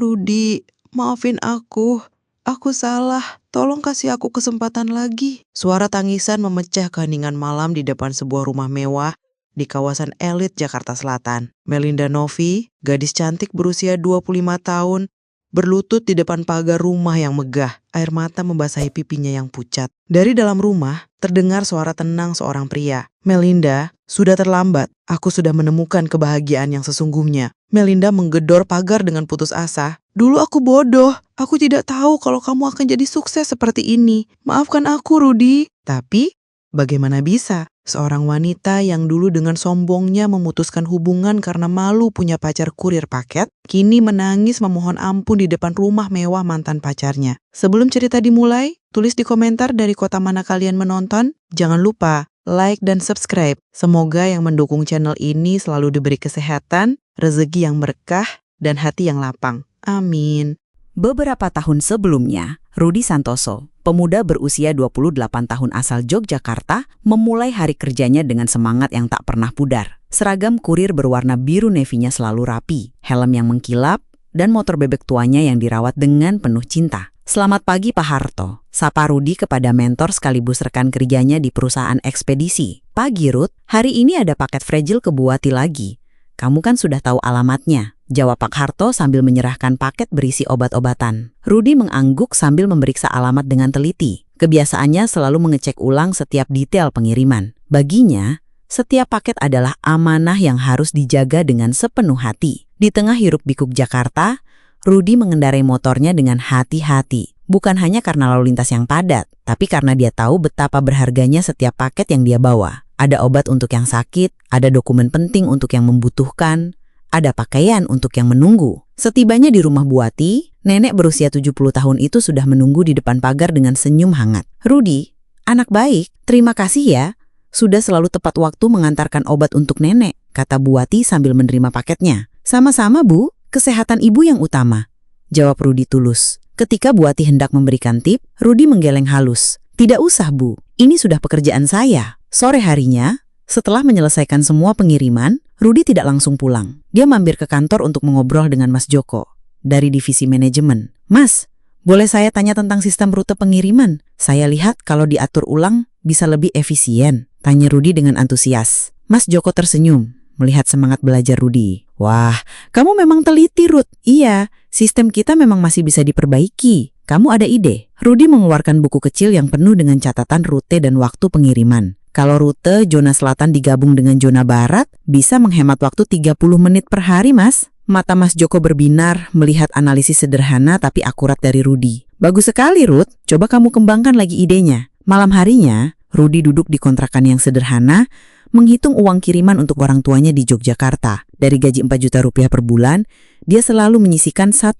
Rudy, maafin aku. Aku salah. Tolong kasih aku kesempatan lagi. Suara tangisan memecah keheningan malam di depan sebuah rumah mewah di kawasan elit Jakarta Selatan. Melinda Novi, gadis cantik berusia 25 tahun, berlutut di depan pagar rumah yang megah. Air mata membasahi pipinya yang pucat. Dari dalam rumah, terdengar suara tenang seorang pria. Melinda, sudah terlambat. Aku sudah menemukan kebahagiaan yang sesungguhnya. Melinda menggedor pagar dengan putus asa. Dulu aku bodoh. Aku tidak tahu kalau kamu akan jadi sukses seperti ini. Maafkan aku, Rudy. Tapi, bagaimana bisa? Seorang wanita yang dulu dengan sombongnya memutuskan hubungan karena malu punya pacar kurir paket, kini menangis memohon ampun di depan rumah mewah mantan pacarnya. Sebelum cerita dimulai, tulis di komentar dari kota mana kalian menonton. Jangan lupa like dan subscribe. Semoga yang mendukung channel ini selalu diberi kesehatan, rezeki yang berkah, dan hati yang lapang. Amin. Beberapa tahun sebelumnya, Rudy Santoso, pemuda berusia 28 tahun asal Yogyakarta, memulai hari kerjanya dengan semangat yang tak pernah pudar. Seragam kurir berwarna biru nevinya selalu rapi, helm yang mengkilap, dan motor bebek tuanya yang dirawat dengan penuh cinta. Selamat pagi Pak Harto, sapa Rudy kepada mentor sekaligus rekan kerjanya di perusahaan ekspedisi. Pagi Ruth, hari ini ada paket fragile ke Bu Wati lagi. Kamu kan sudah tahu alamatnya, jawab Pak Harto sambil menyerahkan paket berisi obat-obatan. Rudy mengangguk sambil memeriksa alamat dengan teliti. Kebiasaannya selalu mengecek ulang setiap detail pengiriman. Baginya, setiap paket adalah amanah yang harus dijaga dengan sepenuh hati. Di tengah hiruk-pikuk Jakarta, Rudy mengendarai motornya dengan hati-hati. Bukan hanya karena lalu lintas yang padat, tapi karena dia tahu betapa berharganya setiap paket yang dia bawa. Ada obat untuk yang sakit, ada dokumen penting untuk yang membutuhkan, ada pakaian untuk yang menunggu. Setibanya di rumah Bu Wati, nenek berusia 70 tahun itu sudah menunggu di depan pagar dengan senyum hangat. Rudy, anak baik, terima kasih ya. Sudah selalu tepat waktu mengantarkan obat untuk nenek, kata Bu Wati sambil menerima paketnya. Sama-sama Bu, kesehatan ibu yang utama, jawab Rudy tulus. Ketika Bu Wati hendak memberikan tip, Rudy menggeleng halus. Tidak usah Bu, ini sudah pekerjaan saya. Sore harinya, setelah menyelesaikan semua pengiriman, Rudy tidak langsung pulang. Dia mampir ke kantor untuk mengobrol dengan Mas Joko dari divisi manajemen. Mas, boleh saya tanya tentang sistem rute pengiriman? Saya lihat kalau diatur ulang bisa lebih efisien, tanya Rudy dengan antusias. Mas Joko tersenyum melihat semangat belajar Rudy. Wah, kamu memang teliti Ruth. Iya, sistem kita memang masih bisa diperbaiki. Kamu ada ide? Rudy mengeluarkan buku kecil yang penuh dengan catatan rute dan waktu pengiriman. Kalau rute zona selatan digabung dengan zona barat, bisa menghemat waktu 30 menit per hari, Mas. Mata Mas Joko berbinar melihat analisis sederhana tapi akurat dari Rudy. Bagus sekali, Ruth. Coba kamu kembangkan lagi idenya. Malam harinya, Rudy duduk di kontrakan yang sederhana, menghitung uang kiriman untuk orang tuanya di Yogyakarta. Dari gaji 4 juta rupiah per bulan, dia selalu menyisihkan 1,5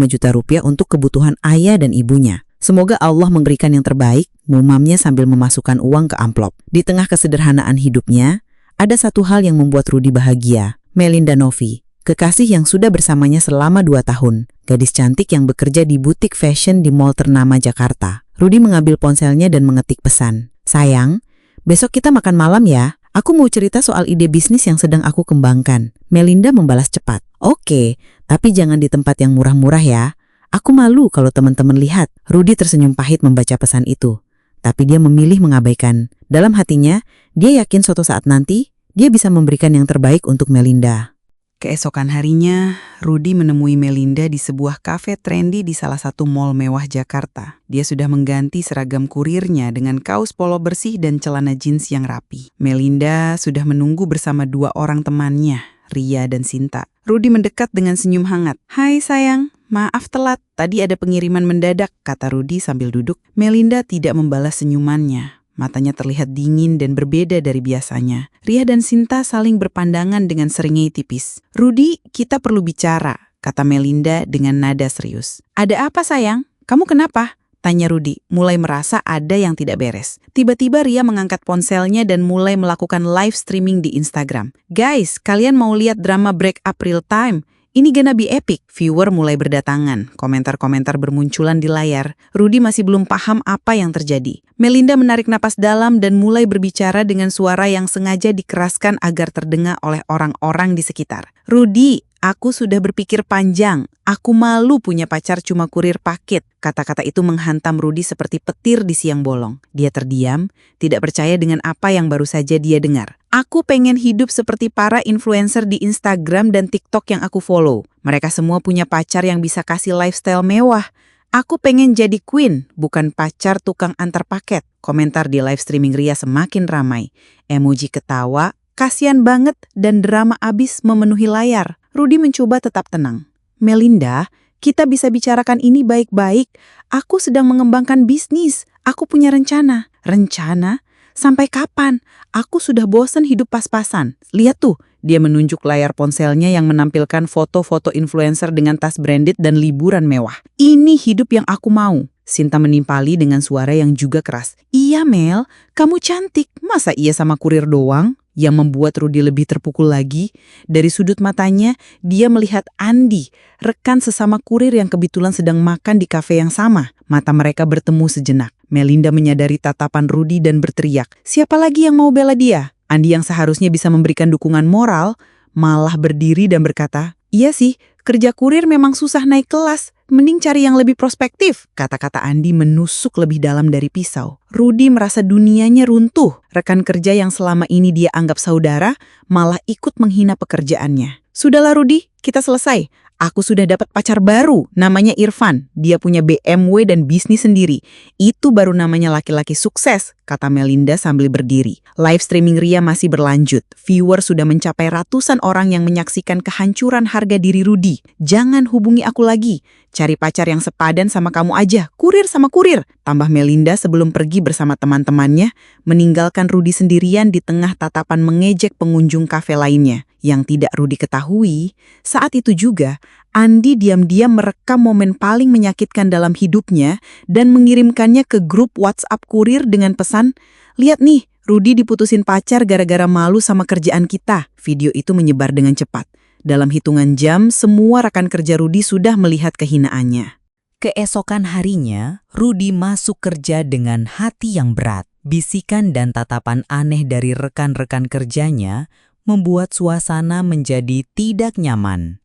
juta rupiah untuk kebutuhan ayah dan ibunya. Semoga Allah memberikan yang terbaik, mumamnya sambil memasukkan uang ke amplop. Di tengah kesederhanaan hidupnya, ada satu hal yang membuat Rudy bahagia. Melinda Novi, kekasih yang sudah bersamanya selama 2 tahun. Gadis cantik yang bekerja di butik fashion di mall ternama Jakarta. Rudy mengambil ponselnya dan mengetik pesan. Sayang, besok kita makan malam ya. Aku mau cerita soal ide bisnis yang sedang aku kembangkan. Melinda membalas cepat. Oke, tapi jangan di tempat yang murah-murah ya. Aku malu kalau teman-teman lihat. Rudy tersenyum pahit membaca pesan itu. Tapi dia memilih mengabaikan. Dalam hatinya, dia yakin suatu saat nanti, dia bisa memberikan yang terbaik untuk Melinda. Keesokan harinya, Rudy menemui Melinda di sebuah kafe trendy di salah satu mall mewah Jakarta. Dia sudah mengganti seragam kurirnya dengan kaos polo bersih dan celana jeans yang rapi. Melinda sudah menunggu bersama 2 orang temannya, Ria dan Sinta. Rudy mendekat dengan senyum hangat. Hai sayang, maaf telat. Tadi ada pengiriman mendadak, kata Rudy sambil duduk. Melinda tidak membalas senyumannya. Matanya terlihat dingin dan berbeda dari biasanya. Ria dan Sinta saling berpandangan dengan seringai tipis. Rudy, kita perlu bicara, kata Melinda dengan nada serius. Ada apa sayang? Kamu kenapa? Tanya Rudy, mulai merasa ada yang tidak beres. Tiba-tiba Ria mengangkat ponselnya dan mulai melakukan live streaming di Instagram. Guys, kalian mau lihat drama break up real time? Ini gonna be epic. Viewer mulai berdatangan. Komentar-komentar bermunculan di layar. Rudy masih belum paham apa yang terjadi. Melinda menarik napas dalam dan mulai berbicara dengan suara yang sengaja dikeraskan agar terdengar oleh orang-orang di sekitar. Rudy, Aku sudah berpikir panjang. Aku malu punya pacar cuma kurir paket. Kata-kata itu menghantam Rudy seperti petir di siang bolong. Dia terdiam, tidak percaya dengan apa yang baru saja dia dengar. Aku pengen hidup seperti para influencer di Instagram dan TikTok yang aku follow. Mereka semua punya pacar yang bisa kasih lifestyle mewah. Aku pengen jadi queen, bukan pacar tukang antar paket. Komentar di live streaming Ria semakin ramai. Emoji ketawa, kasian banget, dan drama abis memenuhi layar. Rudy mencoba tetap tenang. Melinda, kita bisa bicarakan ini baik-baik. Aku sedang mengembangkan bisnis. Aku punya rencana. Rencana? Sampai kapan? Aku sudah bosan hidup pas-pasan. Lihat tuh, dia menunjuk layar ponselnya yang menampilkan foto-foto influencer dengan tas branded dan liburan mewah. Ini hidup yang aku mau. Sinta menimpali dengan suara yang juga keras. Iya Mel, kamu cantik. Masa iya sama kurir doang? Yang membuat Rudy lebih terpukul lagi, dari sudut matanya, dia melihat Andi, rekan sesama kurir yang kebetulan sedang makan di kafe yang sama. Mata mereka bertemu sejenak. Melinda menyadari tatapan Rudy dan berteriak, siapa lagi yang mau bela dia? Andi yang seharusnya bisa memberikan dukungan moral, malah berdiri dan berkata, iya sih, kerja kurir memang susah naik kelas. Mending cari yang lebih prospektif. Kata-kata Andi menusuk lebih dalam dari pisau. Rudy merasa dunianya runtuh. Rekan kerja yang selama ini dia anggap saudara malah ikut menghina pekerjaannya. Sudahlah Rudy, kita selesai. Aku sudah dapat pacar baru, namanya Irfan. Dia punya BMW dan bisnis sendiri. Itu baru namanya laki-laki sukses, kata Melinda sambil berdiri. Live streaming Ria masih berlanjut. Viewer sudah mencapai ratusan orang yang menyaksikan kehancuran harga diri Rudy. Jangan hubungi aku lagi. Cari pacar yang sepadan sama kamu aja. Kurir sama kurir. Tambah Melinda sebelum pergi bersama teman-temannya, meninggalkan Rudy sendirian di tengah tatapan mengejek pengunjung kafe lainnya. Yang tidak Rudy ketahui, saat itu juga, Andi diam-diam merekam momen paling menyakitkan dalam hidupnya dan mengirimkannya ke grup WhatsApp kurir dengan pesan, lihat nih, Rudy diputusin pacar gara-gara malu sama kerjaan kita. Video itu menyebar dengan cepat. Dalam hitungan jam, semua rekan kerja Rudy sudah melihat kehinaannya. Keesokan harinya, Rudy masuk kerja dengan hati yang berat. Bisikan dan tatapan aneh dari rekan-rekan kerjanya membuat suasana menjadi tidak nyaman.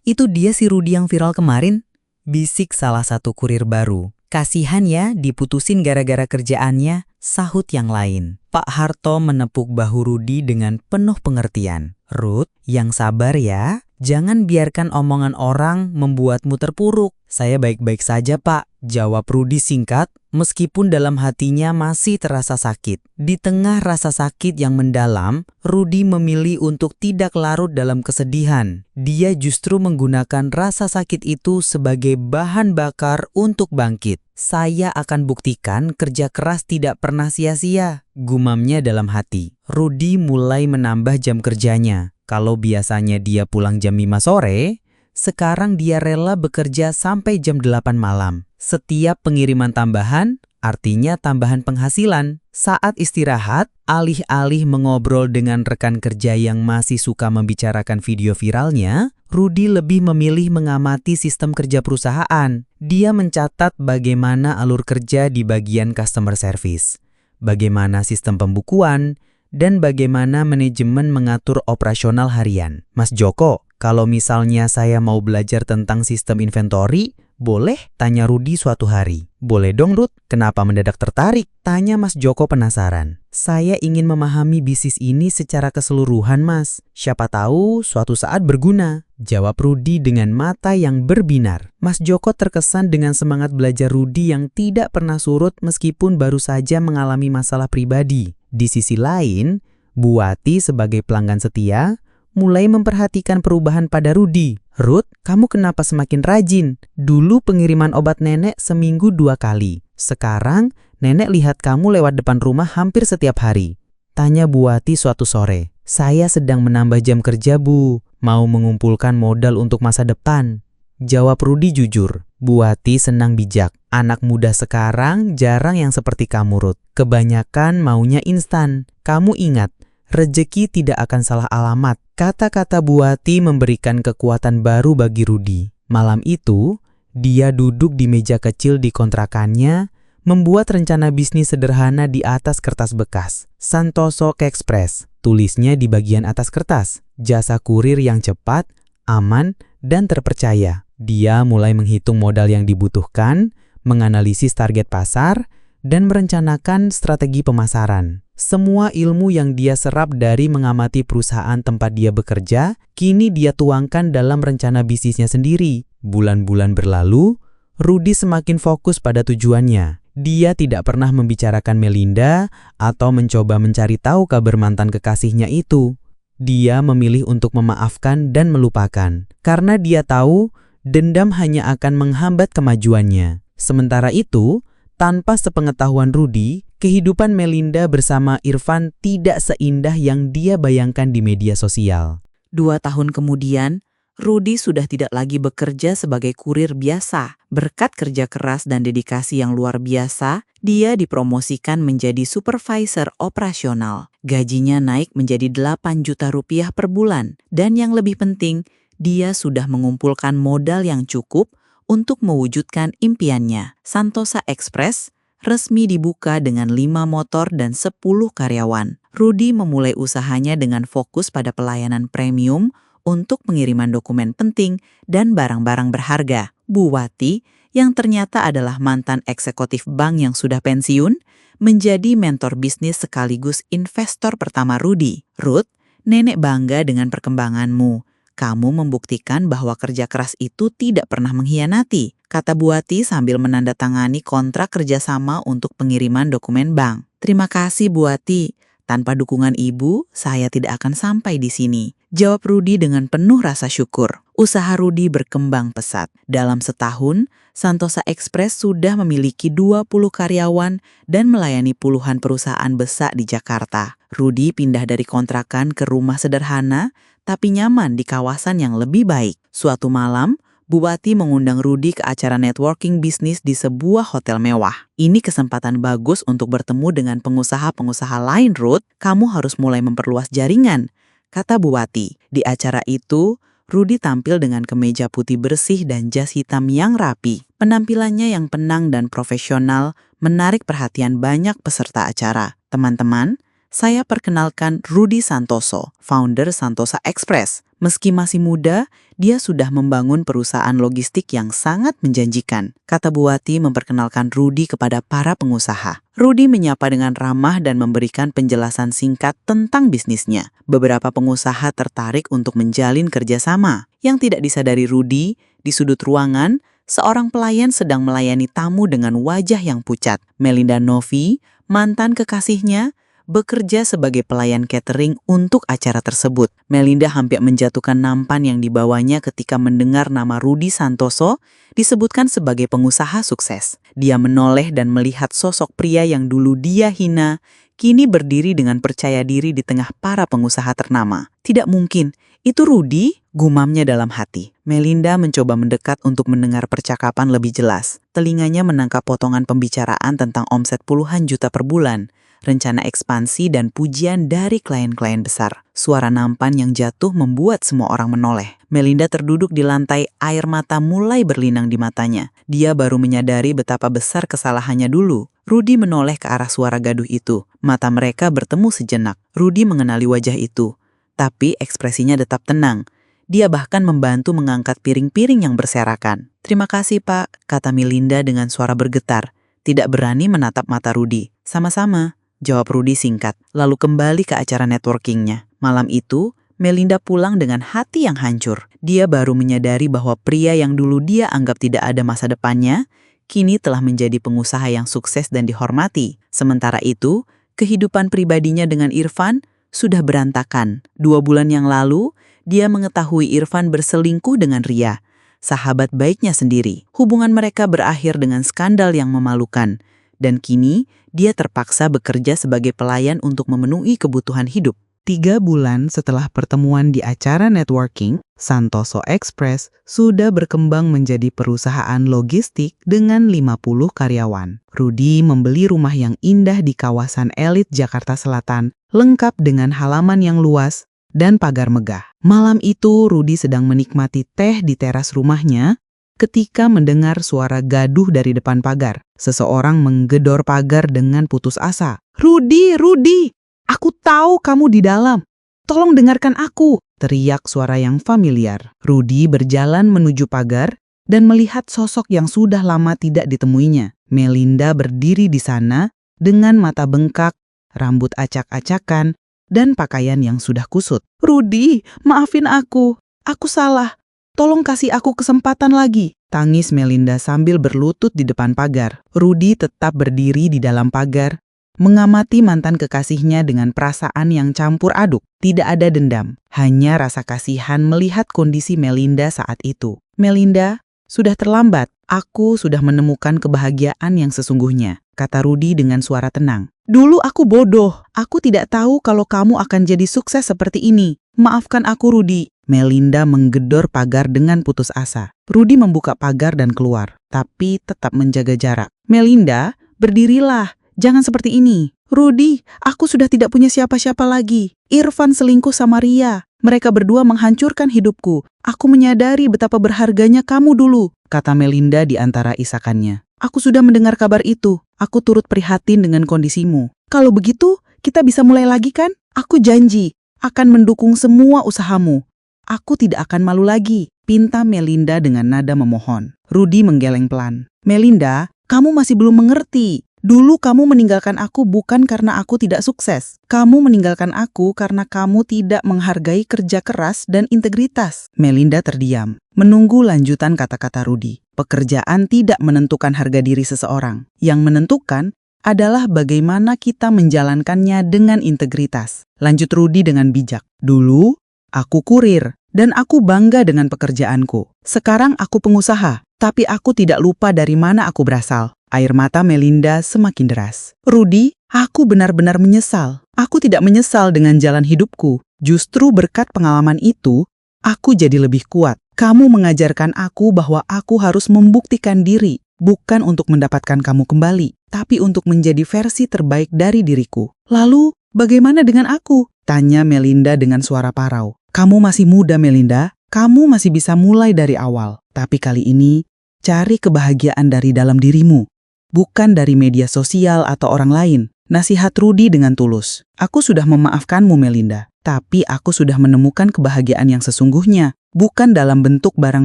Itu dia si Rudy yang viral kemarin? Bisik salah satu kurir baru. Kasihan ya, diputusin gara-gara kerjaannya, sahut yang lain. Pak Harto menepuk bahu Rudy dengan penuh pengertian. Ruth, yang sabar ya. Jangan biarkan omongan orang membuatmu terpuruk. Saya baik-baik saja, Pak. Jawab Rudy singkat, meskipun dalam hatinya masih terasa sakit. Di tengah rasa sakit yang mendalam, Rudy memilih untuk tidak larut dalam kesedihan. Dia justru menggunakan rasa sakit itu sebagai bahan bakar untuk bangkit. Saya akan buktikan kerja keras tidak pernah sia-sia, gumamnya dalam hati. Rudy mulai menambah jam kerjanya. Kalau biasanya dia pulang jam 5 sore, sekarang dia rela bekerja sampai jam 8 malam. Setiap pengiriman tambahan, artinya tambahan penghasilan. Saat istirahat, alih-alih mengobrol dengan rekan kerja yang masih suka membicarakan video viralnya, Rudy lebih memilih mengamati sistem kerja perusahaan. Dia mencatat bagaimana alur kerja di bagian customer service, bagaimana sistem pembukuan, dan bagaimana manajemen mengatur operasional harian. Mas Joko, kalau misalnya saya mau belajar tentang sistem inventory, boleh? Tanya Rudy suatu hari. Boleh dong Ruth, kenapa mendadak tertarik? Tanya Mas Joko penasaran. Saya ingin memahami bisnis ini secara keseluruhan Mas. Siapa tahu suatu saat berguna. Jawab Rudy dengan mata yang berbinar. Mas Joko terkesan dengan semangat belajar Rudy yang tidak pernah surut meskipun baru saja mengalami masalah pribadi. Di sisi lain, Buati sebagai pelanggan setia mulai memperhatikan perubahan pada Rudy. Ruth, kamu kenapa semakin rajin? Dulu pengiriman obat nenek seminggu 2 kali. Sekarang, nenek lihat kamu lewat depan rumah hampir setiap hari. Tanya Buati suatu sore. Saya sedang menambah jam kerja, Bu. Mau mengumpulkan modal untuk masa depan. Jawab Rudy jujur. Buati senang bijak. Anak muda sekarang jarang yang seperti kamu, Ruth. Kebanyakan maunya instan. Kamu ingat, rejeki tidak akan salah alamat. Kata-kata Buati memberikan kekuatan baru bagi Rudy. Malam itu, dia duduk di meja kecil di kontrakannya, membuat rencana bisnis sederhana di atas kertas bekas. Santoso Express, tulisnya di bagian atas kertas. Jasa kurir yang cepat, aman, dan terpercaya. Dia mulai menghitung modal yang dibutuhkan, menganalisis target pasar, dan merencanakan strategi pemasaran. Semua ilmu yang dia serap dari mengamati perusahaan tempat dia bekerja, kini dia tuangkan dalam rencana bisnisnya sendiri. Bulan-bulan berlalu, Rudy semakin fokus pada tujuannya. Dia tidak pernah membicarakan Melinda atau mencoba mencari tahu kabar mantan kekasihnya itu. Dia memilih untuk memaafkan dan melupakan, karena dia tahu dendam hanya akan menghambat kemajuannya. Sementara itu, tanpa sepengetahuan Rudy, kehidupan Melinda bersama Irfan tidak seindah yang dia bayangkan di media sosial. 2 tahun kemudian, Rudy sudah tidak lagi bekerja sebagai kurir biasa. Berkat kerja keras dan dedikasi yang luar biasa, dia dipromosikan menjadi supervisor operasional. Gajinya naik menjadi 8 juta rupiah per bulan. Dan yang lebih penting, dia sudah mengumpulkan modal yang cukup untuk mewujudkan impiannya. Santosa Express resmi dibuka dengan 5 motor dan 10 karyawan. Rudy memulai usahanya dengan fokus pada pelayanan premium untuk pengiriman dokumen penting dan barang-barang berharga. Bu Wati, yang ternyata adalah mantan eksekutif bank yang sudah pensiun, menjadi mentor bisnis sekaligus investor pertama Rudy. Ruth, nenek bangga dengan perkembanganmu. Kamu membuktikan bahwa kerja keras itu tidak pernah mengkhianati, kata Bu Wati sambil menandatangani kontrak kerjasama untuk pengiriman dokumen bank. Terima kasih Bu Wati. Tanpa dukungan ibu, saya tidak akan sampai di sini, jawab Rudy dengan penuh rasa syukur. Usaha Rudy berkembang pesat. Dalam setahun, Santosa Express sudah memiliki 20 karyawan dan melayani puluhan perusahaan besar di Jakarta. Rudy pindah dari kontrakan ke rumah sederhana, tapi nyaman di kawasan yang lebih baik. Suatu malam, Bu Wati mengundang Rudy ke acara networking bisnis di sebuah hotel mewah. Ini kesempatan bagus untuk bertemu dengan pengusaha-pengusaha lain, Ruth. Kamu harus mulai memperluas jaringan, kata Bu Wati. Di acara itu, Rudy tampil dengan kemeja putih bersih dan jas hitam yang rapi. Penampilannya yang tenang dan profesional menarik perhatian banyak peserta acara. Teman-teman, saya perkenalkan Rudy Santoso, founder Santosa Express. Meski masih muda, dia sudah membangun perusahaan logistik yang sangat menjanjikan, kata Bu Wati memperkenalkan Rudy kepada para pengusaha. Rudy menyapa dengan ramah dan memberikan penjelasan singkat tentang bisnisnya. Beberapa pengusaha tertarik untuk menjalin kerjasama. Yang tidak disadari Rudy, di sudut ruangan, seorang pelayan sedang melayani tamu dengan wajah yang pucat. Melinda Novi, mantan kekasihnya, bekerja sebagai pelayan catering untuk acara tersebut. Melinda hampir menjatuhkan nampan yang dibawanya ketika mendengar nama Rudy Santoso disebutkan sebagai pengusaha sukses. Dia menoleh dan melihat sosok pria yang dulu dia hina, kini berdiri dengan percaya diri di tengah para pengusaha ternama. Tidak mungkin, itu Rudy, gumamnya dalam hati. Melinda mencoba mendekat untuk mendengar percakapan lebih jelas. Telinganya menangkap potongan pembicaraan tentang omset puluhan juta per bulan, rencana ekspansi dan pujian dari klien-klien besar. Suara nampan yang jatuh membuat semua orang menoleh. Melinda terduduk di lantai, air mata mulai berlinang di matanya. Dia baru menyadari betapa besar kesalahannya dulu. Rudy menoleh ke arah suara gaduh itu. Mata mereka bertemu sejenak. Rudy mengenali wajah itu, tapi ekspresinya tetap tenang. Dia bahkan membantu mengangkat piring-piring yang berserakan. Terima kasih, Pak, kata Melinda dengan suara bergetar. Tidak berani menatap mata Rudy. Sama-sama, jawab Rudy singkat, lalu kembali ke acara networkingnya. Malam itu, Melinda pulang dengan hati yang hancur. Dia baru menyadari bahwa pria yang dulu dia anggap tidak ada masa depannya, kini telah menjadi pengusaha yang sukses dan dihormati. Sementara itu, kehidupan pribadinya dengan Irfan sudah berantakan. 2 bulan yang lalu, dia mengetahui Irfan berselingkuh dengan Ria, sahabat baiknya sendiri. Hubungan mereka berakhir dengan skandal yang memalukan. Dan kini, dia terpaksa bekerja sebagai pelayan untuk memenuhi kebutuhan hidup. 3 bulan setelah pertemuan di acara networking, Santoso Express sudah berkembang menjadi perusahaan logistik dengan 50 karyawan. Rudy membeli rumah yang indah di kawasan elit Jakarta Selatan, lengkap dengan halaman yang luas dan pagar megah. Malam itu, Rudy sedang menikmati teh di teras rumahnya ketika mendengar suara gaduh dari depan pagar. Seseorang menggedor pagar dengan putus asa. Rudy! Aku tahu kamu di dalam. Tolong dengarkan aku, teriak suara yang familiar. Rudy berjalan menuju pagar dan melihat sosok yang sudah lama tidak ditemuinya. Melinda berdiri di sana dengan mata bengkak, rambut acak-acakan, dan pakaian yang sudah kusut. "Rudy, maafin aku. Aku salah. Tolong kasih aku kesempatan lagi," tangis Melinda sambil berlutut di depan pagar. Rudy tetap berdiri di dalam pagar, mengamati mantan kekasihnya dengan perasaan yang campur aduk. Tidak ada dendam, hanya rasa kasihan melihat kondisi Melinda saat itu. "Melinda, sudah terlambat. Aku sudah menemukan kebahagiaan yang sesungguhnya," kata Rudy dengan suara tenang. "Dulu aku bodoh. Aku tidak tahu kalau kamu akan jadi sukses seperti ini. Maafkan aku, Rudy." Melinda menggedor pagar dengan putus asa. Rudy membuka pagar dan keluar, tapi tetap menjaga jarak. "Melinda, berdirilah. Jangan seperti ini." "Rudy, aku sudah tidak punya siapa-siapa lagi. Irfan selingkuh sama Ria. Mereka berdua menghancurkan hidupku. Aku menyadari betapa berharganya kamu dulu," kata Melinda di antara isakannya. "Aku sudah mendengar kabar itu. Aku turut prihatin dengan kondisimu. Kalau begitu, kita bisa mulai lagi kan? Aku janji akan mendukung semua usahamu. Aku tidak akan malu lagi," pinta Melinda dengan nada memohon. Rudy menggeleng pelan. "Melinda, kamu masih belum mengerti. Dulu kamu meninggalkan aku bukan karena aku tidak sukses. Kamu meninggalkan aku karena kamu tidak menghargai kerja keras dan integritas." Melinda terdiam, menunggu lanjutan kata-kata Rudy. Pekerjaan tidak menentukan harga diri seseorang. Yang menentukan adalah bagaimana kita menjalankannya dengan integritas. Lanjut Rudy dengan bijak. "Dulu, aku kurir, dan aku bangga dengan pekerjaanku. Sekarang aku pengusaha, tapi aku tidak lupa dari mana aku berasal." Air mata Melinda semakin deras. "Rudy, aku benar-benar menyesal. Aku tidak menyesal dengan jalan hidupku. Justru berkat pengalaman itu, aku jadi lebih kuat. Kamu mengajarkan aku bahwa aku harus membuktikan diri, bukan untuk mendapatkan kamu kembali, tapi untuk menjadi versi terbaik dari diriku." "Lalu, bagaimana dengan aku?" tanya Melinda dengan suara parau. "Kamu masih muda, Melinda. Kamu masih bisa mulai dari awal. Tapi kali ini, cari kebahagiaan dari dalam dirimu, bukan dari media sosial atau orang lain." Nasihat Rudy dengan tulus. "Aku sudah memaafkanmu, Melinda. Tapi aku sudah menemukan kebahagiaan yang sesungguhnya. Bukan dalam bentuk barang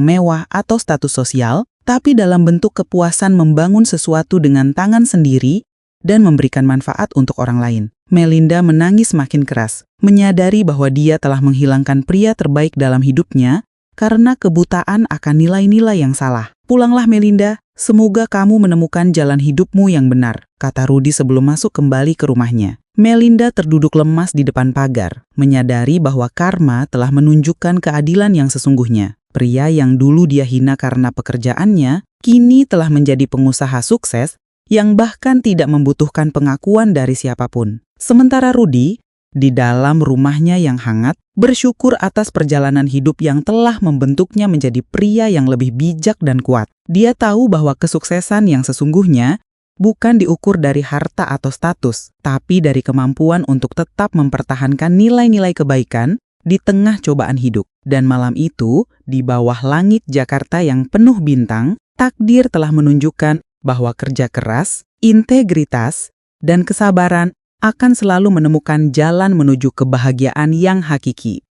mewah atau status sosial, tapi dalam bentuk kepuasan membangun sesuatu dengan tangan sendiri dan memberikan manfaat untuk orang lain." Melinda menangis makin keras, menyadari bahwa dia telah menghilangkan pria terbaik dalam hidupnya karena kebutaan akan nilai-nilai yang salah. "Pulanglah, Melinda. Semoga kamu menemukan jalan hidupmu yang benar," kata Rudy sebelum masuk kembali ke rumahnya. Melinda terduduk lemas di depan pagar, menyadari bahwa karma telah menunjukkan keadilan yang sesungguhnya. Pria yang dulu dia hina karena pekerjaannya, kini telah menjadi pengusaha sukses yang bahkan tidak membutuhkan pengakuan dari siapapun. Sementara Rudy, di dalam rumahnya yang hangat, bersyukur atas perjalanan hidup yang telah membentuknya menjadi pria yang lebih bijak dan kuat. Dia tahu bahwa kesuksesan yang sesungguhnya bukan diukur dari harta atau status, tapi dari kemampuan untuk tetap mempertahankan nilai-nilai kebaikan di tengah cobaan hidup. Dan malam itu, di bawah langit Jakarta yang penuh bintang, takdir telah menunjukkan bahwa kerja keras, integritas, dan kesabaran akan selalu menemukan jalan menuju kebahagiaan yang hakiki.